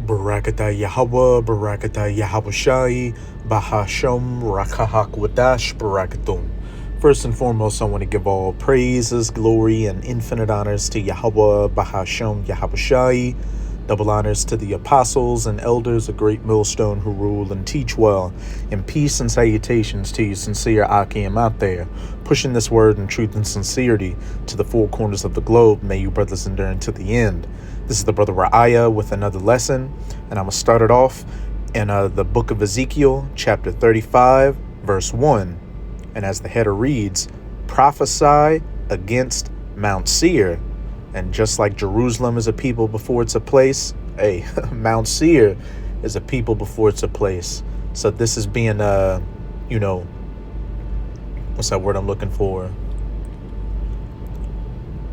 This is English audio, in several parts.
Barakatah Yahweh, Barakatah Yahweh Shai, Bahasham, Rakahak Wadash, Barakatum. First and foremost, I want to give all praises, glory, and infinite honors to Yahweh, Bahasham, Yahweh Shai. Double honors to the apostles and elders, a great millstone who rule and teach well. And peace and salutations to you sincere Akim out there, pushing this word in truth and sincerity to the four corners of the globe. May you brothers endure to the end. This is the brother Ra'aya with another lesson, and I'm going to start it off in the book of Ezekiel, chapter 35, verse 1. And as the header reads, prophesy against Mount Seir. And just like Jerusalem is a people before it's a place, Mount Seir is a people before it's a place. So this is being, what's that word I'm looking for?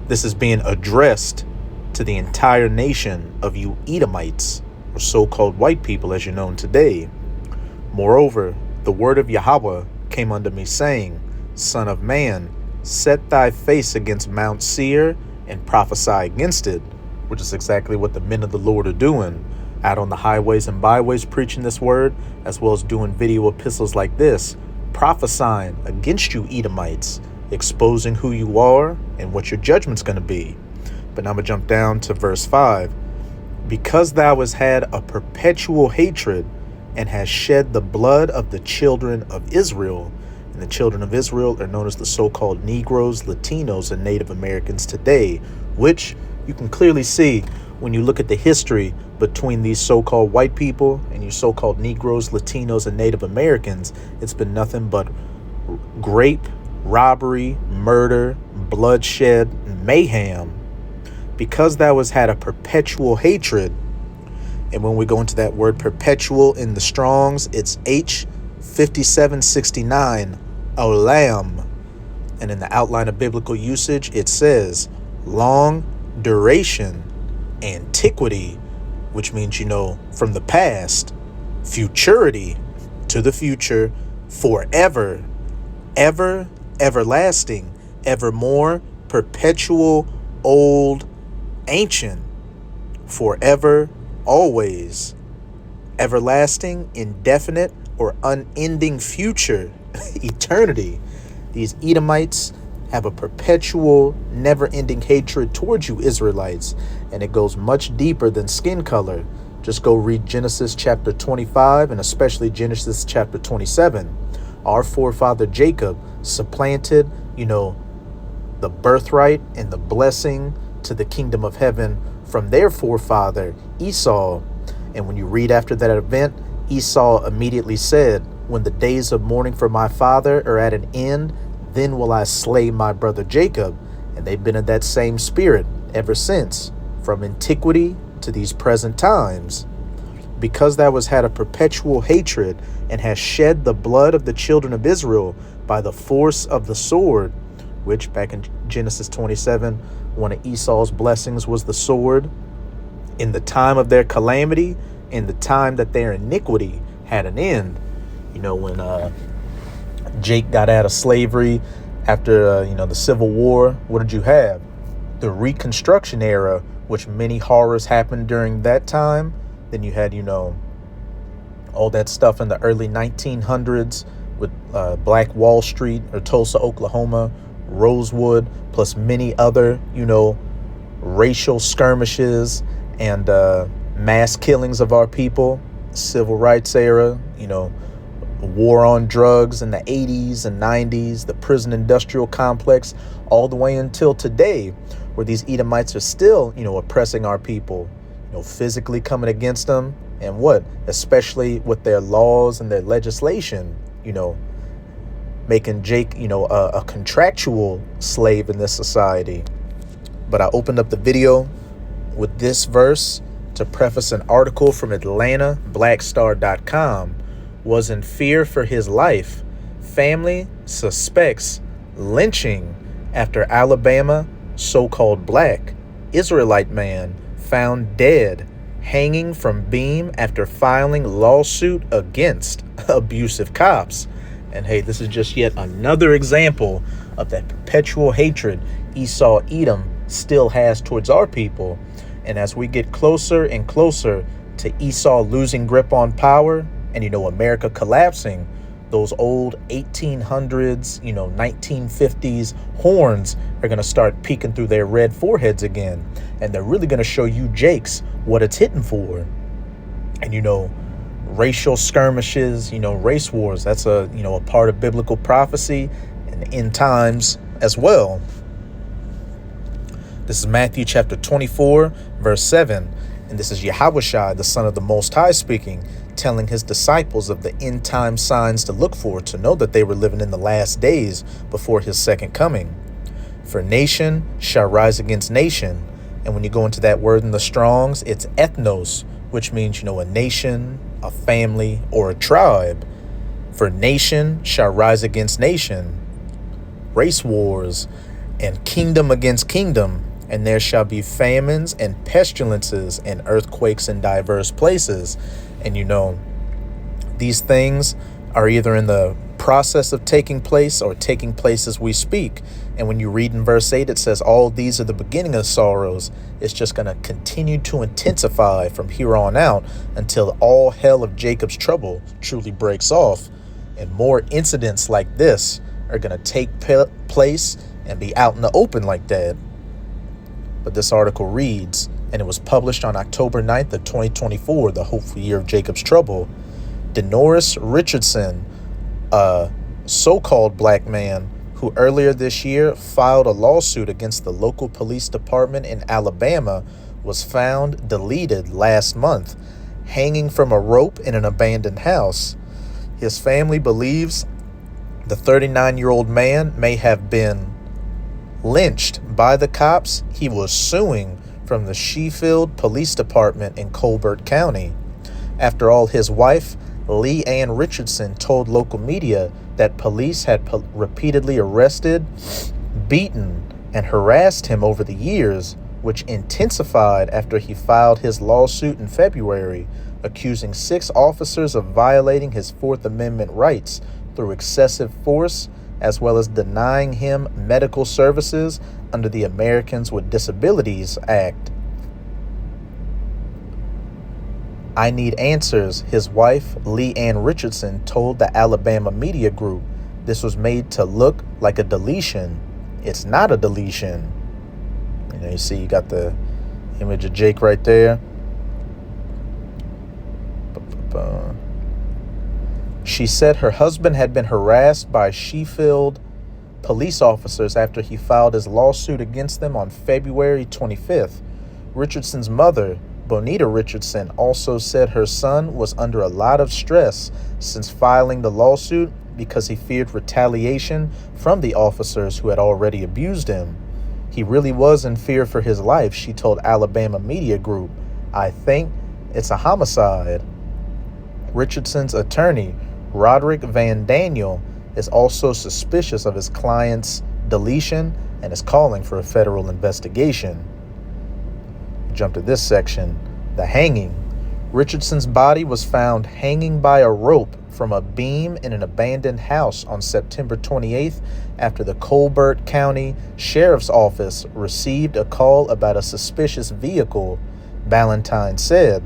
This is being addressed to the entire nation of you Edomites, or so-called white people as you're known today. Moreover, the word of Yahweh came unto me, saying, Son of man, set thy face against Mount Seir, and prophesy against it, which is exactly what the men of the Lord are doing, out on the highways and byways preaching this word, as well as doing video epistles like this, prophesying against you Edomites, exposing who you are and what your judgment's going to be. But now I'm going to jump down to verse 5. Because thou hast had a perpetual hatred and hast shed the blood of the children of Israel. And the children of Israel are known as the so-called Negroes, Latinos, and Native Americans today, which you can clearly see when you look at the history between these so-called white people and your so-called Negroes, Latinos, and Native Americans. It's been nothing but rape, robbery, murder, bloodshed, mayhem. Because thou hast had a perpetual hatred, and when we go into that word perpetual in the Strongs, it's H5769, olam. And in the outline of biblical usage, it says long duration, antiquity, which means, from the past, futurity, to the future, forever, ever, everlasting, evermore, perpetual, old, ancient, forever, always, everlasting, indefinite, or unending future, eternity. These Edomites have a perpetual, never-ending hatred towards you Israelites, and it goes much deeper than skin color. Just go read Genesis chapter 25 and especially Genesis chapter 27. Our forefather Jacob supplanted, the birthright and the blessing to the kingdom of heaven from their forefather Esau. And when you read after that event, Esau immediately said, when the days of mourning for my father are at an end, then will I slay my brother Jacob. And they've been in that same spirit ever since, from antiquity to these present times. Because thou hast had a perpetual hatred and hast shed the blood of the children of Israel by the force of the sword, which back in Genesis 27, one of Esau's blessings was the sword, in the time of their calamity, in the time that their iniquity had an end. When Jake got out of slavery after, the Civil War, what did you have? The Reconstruction era, which many horrors happened during that time. Then you had, all that stuff in the early 1900s with Black Wall Street or Tulsa, Oklahoma, Rosewood, plus many other, racial skirmishes and mass killings of our people, civil rights era, war on drugs in the 80s and 90s, the prison industrial complex, all the way until today, where these Edomites are still, oppressing our people, physically coming against them, and especially with their laws and their legislation, making Jake, a contractual slave in this society. But I opened up the video with this verse to preface an article from Atlanta, blackstar.com. Was in fear for his life. Family suspects lynching after Alabama so-called black Israelite man found dead hanging from beam after filing lawsuit against abusive cops. And hey, this is just yet another example of that perpetual hatred Esau Edom still has towards our people. And as we get closer and closer to Esau losing grip on power and, America collapsing, those old 1800s, 1950s horns are going to start peeking through their red foreheads again. And they're really going to show you Jakes what it's hitting for. And, racial skirmishes, race wars, that's a part of biblical prophecy and the end times as well. This is Matthew chapter 24, verse 7. And this is Yahushua, the Son of the Most High, speaking, telling his disciples of the end time signs to look for, to know that they were living in the last days before his second coming. For nation shall rise against nation. And when you go into that word in the Strongs, it's ethnos, which means, a nation, a family, or a tribe. For nation shall rise against nation. Race wars and kingdom against kingdom. And there shall be famines and pestilences and earthquakes in diverse places. And these things are either in the process of taking place or taking place as we speak. And when you read in verse 8, it says, all these are the beginning of sorrows. It's just going to continue to intensify from here on out until all hell of Jacob's trouble truly breaks off. And more incidents like this are going to take place and be out in the open like that. But this article reads, and it was published on October 9th of 2024, the hopeful year of Jacob's trouble. Denoris Richardson, a so-called black man who earlier this year filed a lawsuit against the local police department in Alabama, was found deleted last month, hanging from a rope in an abandoned house. His family believes the 39-year-old man may have been lynched by the cops he was suing from the Sheffield Police Department in Colbert County. After all, his wife, Lee Ann Richardson, told local media that police had repeatedly arrested, beaten, and harassed him over the years, which intensified after he filed his lawsuit in February, accusing 6 officers of violating his Fourth Amendment rights through excessive force, as well as denying him medical services under the Americans with Disabilities Act. I need answers, his wife, Lee Ann Richardson, told the Alabama Media Group. This was made to look like a deletion. It's not a deletion. You see, you got the image of Jake right there. She said her husband had been harassed by Sheffield police officers after he filed his lawsuit against them on February 25th. Richardson's mother, Bonita Richardson, also said her son was under a lot of stress since filing the lawsuit because he feared retaliation from the officers who had already abused him. He really was in fear for his life, she told Alabama Media Group. I think it's a homicide. Richardson's attorney, Roderick Van Daniel, is also suspicious of his client's deletion and is calling for a federal investigation. Jump to this section. The hanging. Richardson's body was found hanging by a rope from a beam in an abandoned house on September 28th after the Colbert County Sheriff's Office received a call about a suspicious vehicle, Ballantyne said.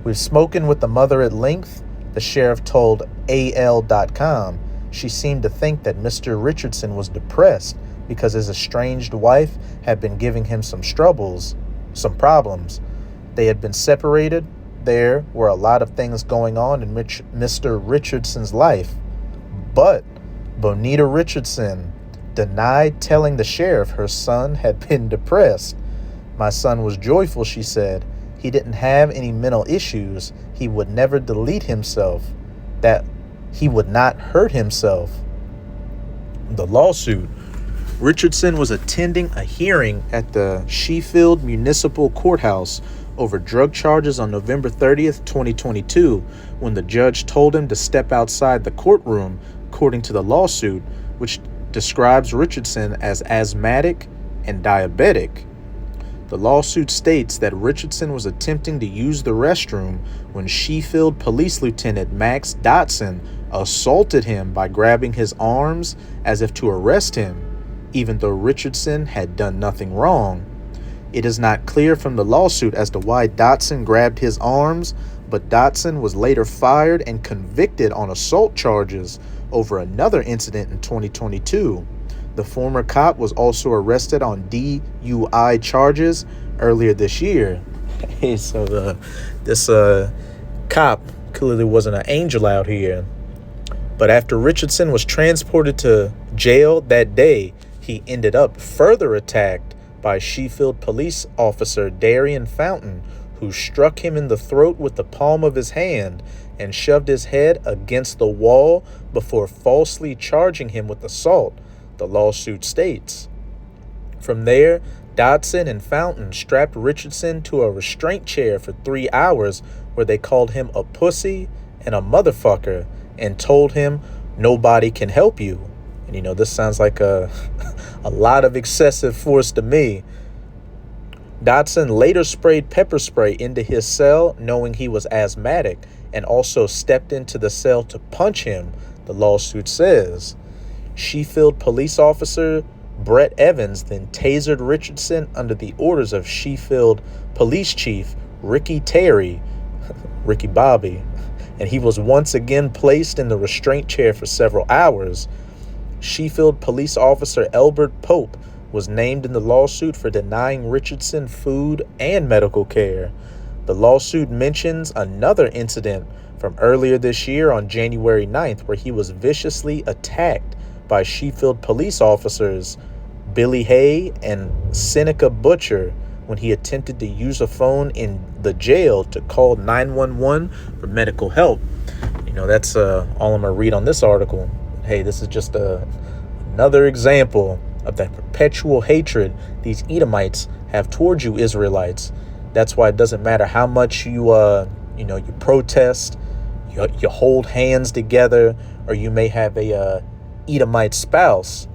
We've spoken with the mother at length, the sheriff told AL.com. She seemed to think that Mr. Richardson was depressed because his estranged wife had been giving him some problems. They had been separated. There were a lot of things going on in Mr. Richardson's life. But Bonita Richardson denied telling the sheriff her son had been depressed. My son was joyful, she said. He didn't have any mental issues. He would never delete himself. That he would not hurt himself. The lawsuit. Richardson was attending a hearing at the Sheffield Municipal Courthouse over drug charges on November 30th, 2022, when the judge told him to step outside the courtroom, according to the lawsuit, which describes Richardson as asthmatic and diabetic. The lawsuit states that Richardson was attempting to use the restroom when Sheffield Police Lieutenant Max Dotson assaulted him by grabbing his arms as if to arrest him, even though Richardson had done nothing wrong. It is not clear from the lawsuit as to why Dotson grabbed his arms, but Dotson was later fired and convicted on assault charges over another incident in 2022. The former cop was also arrested on DUI charges earlier this year. Hey, so this cop clearly wasn't an angel out here. But after Richardson was transported to jail that day, he ended up further attacked by Sheffield police officer Darian Fountain, who struck him in the throat with the palm of his hand and shoved his head against the wall before falsely charging him with assault, the lawsuit states. From there, Dotson and Fountain strapped Richardson to a restraint chair for 3 hours where they called him a pussy and a motherfucker and told him nobody can help you. And this sounds like a lot of excessive force to me. Dotson later sprayed pepper spray into his cell knowing he was asthmatic and also stepped into the cell to punch him, the lawsuit says. Sheffield police officer Brett Evans then tasered Richardson under the orders of Sheffield police chief Ricky Terry, Ricky Bobby, and he was once again placed in the restraint chair for several hours. Sheffield police officer Elbert Pope was named in the lawsuit for denying Richardson food and medical care. The lawsuit mentions another incident from earlier this year on January 9th where he was viciously attacked by Sheffield police officers Billy Hay and Seneca Butcher when he attempted to use a phone in the jail to call 911 for medical help. That's all I'm going to read on this article. Hey, this is just another example of that perpetual hatred these Edomites have towards you Israelites. That's why it doesn't matter how much you protest, you hold hands together, or you may have a Edomite spouse.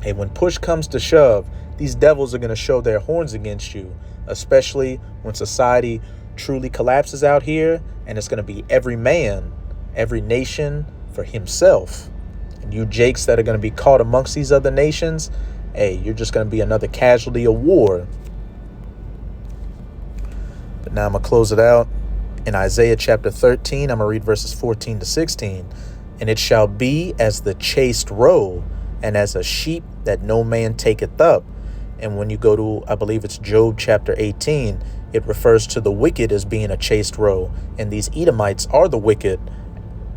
Hey, when push comes to shove, these devils are going to show their horns against you, especially when society truly collapses out here and it's going to be every man, every nation for himself. And you jakes that are going to be caught amongst these other nations, hey, you're just going to be another casualty of war. But now I'm going to close it out. In Isaiah chapter 13, I'm going to read verses 14 to 16. And it shall be as the chased roe, and as a sheep that no man taketh up. And when you go to, I believe it's Job chapter 18, it refers to the wicked as being a chased roe. And these Edomites are the wicked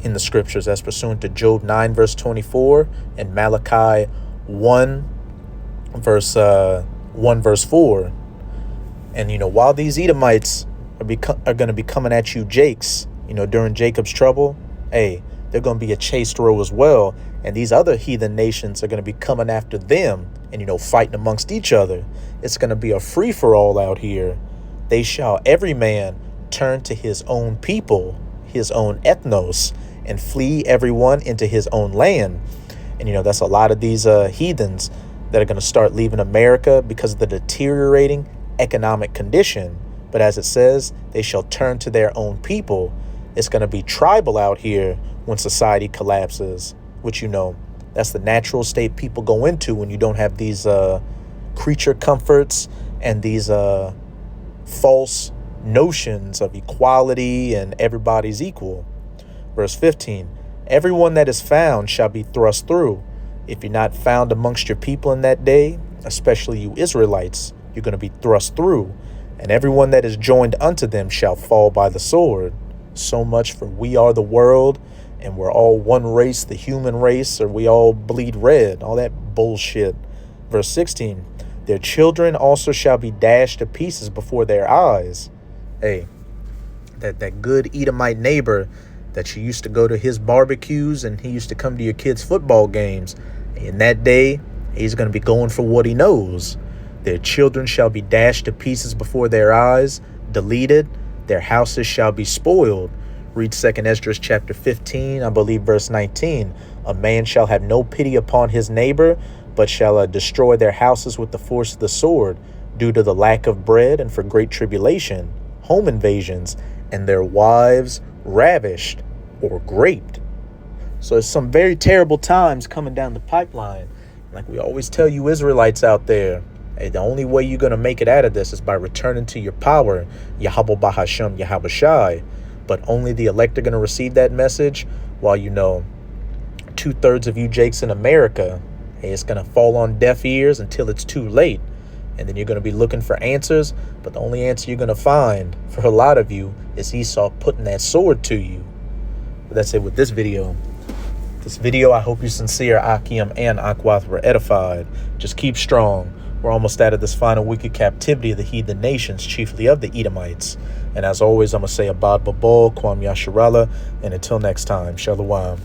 in the scriptures, as pursuant to Job 9, verse 24, and Malachi 1, verse 4. And, while these Edomites are going to be coming at you, Jakes, during Jacob's trouble, hey, they're going to be a chased roe as well. And these other heathen nations are going to be coming after them and, fighting amongst each other. It's going to be a free-for-all out here. They shall every man turn to his own people, his own ethnos, and flee everyone into his own land. And, that's a lot of these heathens that are going to start leaving America because of the deteriorating economic condition. But as it says, they shall turn to their own people. It's going to be tribal out here when society collapses, which, that's the natural state people go into when you don't have these creature comforts and these false notions of equality and everybody's equal. Verse 15, everyone that is found shall be thrust through. If you're not found amongst your people in that day, especially you Israelites, you're going to be thrust through. And everyone that is joined unto them shall fall by the sword. So much for we are the world, and we're all one race, the human race, or we all bleed red, all that bullshit. Verse 16, their children also shall be dashed to pieces before their eyes. Hey, that good Edomite neighbor that you used to go to his barbecues and he used to come to your kids' football games. In that day, he's going to be going for what he knows. Their children shall be dashed to pieces before their eyes, deleted. Their houses shall be spoiled. Read 2 Esdras chapter 15, I believe verse 19. A man shall have no pity upon his neighbor, but shall destroy their houses with the force of the sword, due to the lack of bread and for great tribulation, home invasions, and their wives ravished or raped. So it's some very terrible times coming down the pipeline. Like we always tell you Israelites out there, The only way you're going to make it out of this is by returning to your power, Yahweh Bahashem, Yahweh Shai. But only the elect are going to receive that message, while 2/3 of you Jakes in America, hey, it's going to fall on deaf ears until it's too late. And then you're going to be looking for answers, but the only answer you're going to find for a lot of you is Esau putting that sword to you. But that's it with this video. I hope you sincere, Akim and Akwath, were edified. Just keep strong. We're almost out of this final wicked captivity of the heathen nations, chiefly of the Edomites. And as always, I'm going to say Abad Babal, Kwam Yasharallah, and until next time, Shalom.